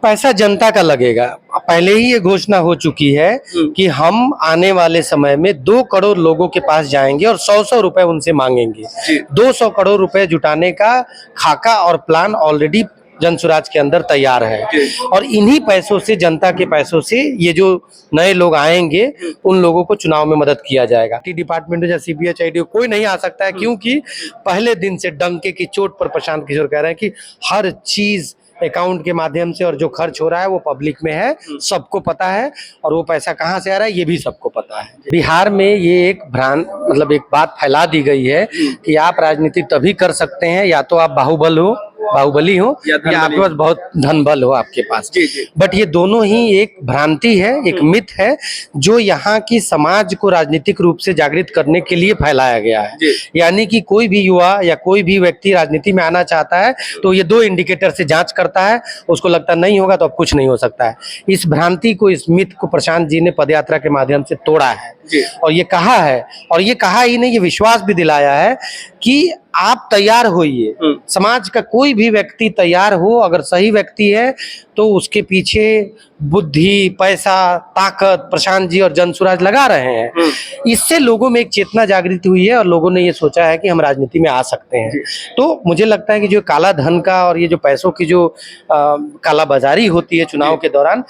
पैसा जनता का लगेगा। पहले ही ये घोषणा हो चुकी है कि हम आने वाले समय में 2 करोड़ लोगों के पास जाएंगे और 100-100 रुपए उनसे मांगेंगे। 200 करोड़ रुपए जुटाने का खाका और प्लान ऑलरेडी जनसुराज के अंदर तैयार है और इन्हीं पैसों से, जनता के पैसों से ये जो नए लोग आएंगे उन लोगों को चुनाव में मदद किया जाएगा। डिपार्टमेंट या CBHID कोई नहीं आ सकता है, क्योंकि पहले दिन से डंके की चोट पर प्रशांत किशोर कह रहे हैं कि हर चीज अकाउंट के माध्यम से और जो खर्च हो रहा है वो पब्लिक में है, सबको पता है और वो पैसा कहाँ से आ रहा है ये भी सबको पता है। बिहार में ये एक मतलब एक बात फैला दी गई है कि आप राजनीति तभी कर सकते हैं या तो आप बाहुबली हो या आपके पास बहुत धन बल हो आपके पास। बट ये दोनों ही एक भ्रांति है, एक मिथ है जो यहाँ की समाज को राजनीतिक रूप से जागृत करने के लिए फैलाया गया है। यानी कि कोई भी युवा या कोई भी व्यक्ति राजनीति में आना चाहता है तो ये 2 इंडिकेटर से जांच करता है, उसको लगता नहीं होगा तो अब कुछ नहीं हो सकता है। इस भ्रांति को, इस मिथ को प्रशांत जी ने पदयात्रा के माध्यम से तोड़ा है और ये कहा है, और ये कहा ही नहीं, ये विश्वास भी दिलाया है कि आप तैयार होइए। समाज का कोई भी व्यक्ति तैयार हो, अगर सही व्यक्ति है तो उसके पीछे बुद्धि, पैसा, ताकत प्रशांत जी और जनसुराज लगा रहे हैं। इससे लोगों में एक चेतना जागृत हुई है और लोगों ने ये सोचा है कि हम राजनीति में आ सकते हैं। तो मुझे लगता है कि जो काला धन का और ये जो पैसों की जो कालाबाजारी होती है चुनाव के दौरान,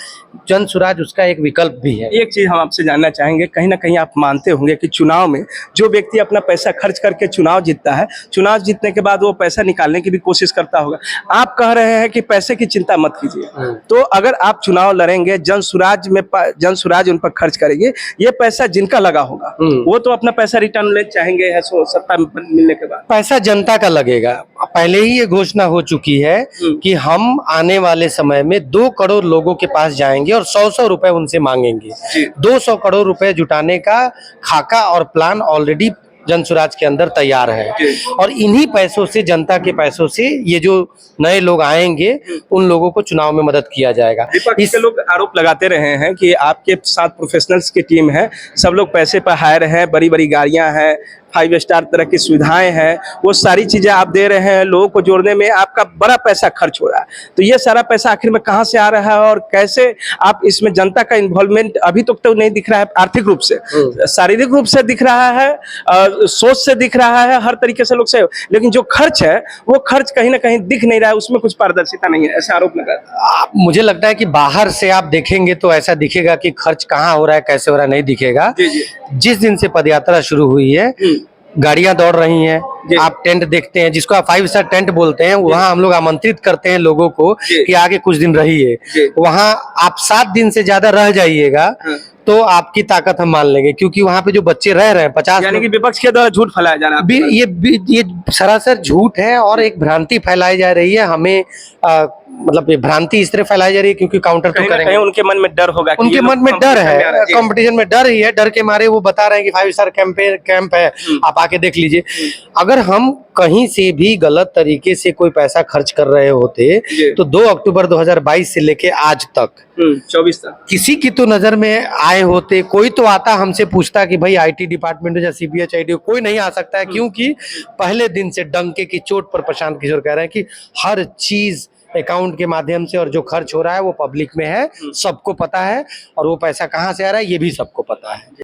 जनसुराज उसका एक विकल्प भी है। एक चीज हम आपसे जानना चाहेंगे, कहीं ना कहीं आप मानते होंगे कि चुनाव में जो व्यक्ति अपना पैसा खर्च करके चुनाव जीतता है, चुनाव जीतने के बाद वो पैसा निकालने की भी कोशिश करता होगा। आप कह रहे हैं कि पैसे की चिंता मत कीजिए, तो अगर आप चुनाव लड़ेंगे, जनसुराज उन पर खर्च करेंगे, ये पैसा जिनका लगा होगा वो तो अपना पैसा रिटर्न ले चाहेंगे सत्ता मिलने के बाद। पैसा जनता का लगेगा। पहले ही ये घोषणा हो चुकी है कि हम आने वाले समय में 2 करोड़ लोगों के पास जाएंगे और 100-100 रुपए उनसे मांगेंगे। 200 करोड़ रुपए जुटाने का खाका और प्लान ऑलरेडी जनसुराज के अंदर तैयार है और इन्हीं पैसों से, जनता के पैसों से ये जो नए लोग आएंगे उन लोगों को चुनाव में मदद किया जाएगा। विपक्ष के लोग आरोप लगाते रहे हैं कि आपके साथ प्रोफेशनल्स की टीम है, सब लोग पैसे पर हायर है, बड़ी बड़ी गाड़ियां हैं, 5 स्टार तरह की सुविधाएं हैं, वो सारी चीजें आप दे रहे हैं, लोगों को जोड़ने में आपका बड़ा पैसा खर्च हो रहा है। तो ये सारा पैसा आखिर में कहां से आ रहा है और कैसे आप इसमें जनता का इन्वॉल्वमेंट अभी तक तो नहीं दिख रहा है। आर्थिक रूप से, शारीरिक रूप से दिख रहा है, सोच से दिख रहा है, हर तरीके से लोग से, लेकिन जो खर्च है वो खर्च कहीं ना कहीं दिख नहीं रहा है, उसमें कुछ पारदर्शिता नहीं है, ऐसा आरोप लगा। मुझे लगता है कि बाहर से आप देखेंगे तो ऐसा दिखेगा कि खर्च कहाँ हो रहा है, कैसे हो रहा है, नहीं दिखेगा। जिस दिन से पदयात्रा शुरू हुई है, गाड़ियां दौड़ रही हैं, आप टेंट देखते हैं, जिसको आप 5 स्टार टेंट बोलते हैं, वहां हम लोग आमंत्रित करते हैं लोगों को कि आगे कुछ दिन रहिए। वहां आप 7 दिन से ज्यादा रह जाइएगा तो आपकी ताकत हम मान लेंगे, क्योंकि वहां पे जो बच्चे रह रहे हैं 50, यानी कि विपक्ष के द्वारा झूठ फैलाया जा रहा है। ये सरासर झूठ है और एक भ्रांति फैलाई जा रही है। हमें मतलब ये भ्रांति इस तरह फैलाई जा रही है क्योंकि काउंटर तो करेंगे। उनके मन में डर होगा, उनके मन में डर है, कंपटीशन में डर ही है, डर के मारे वो बता रहे हैं कि 5 स्टार कैंप है, आप आके देख लीजिए। अगर हम कहीं से भी गलत तरीके से कोई पैसा खर्च कर रहे होते तो 2 अक्टूबर 2022 से लेके आज तक 24 तक किसी की तो नजर में आए होते, कोई तो आता हमसे पूछता कि भाई IT डिपार्टमेंट या CBHID कोई नहीं आ सकता है, क्योंकि पहले दिन से डंके की चोट पर प्रशांत किशोर कह रहे हैं कि हर चीज अकाउंट के माध्यम से और जो खर्च हो रहा है वो पब्लिक में है, सबको पता है और वो पैसा कहाँ से आ रहा है ये भी सबको पता है।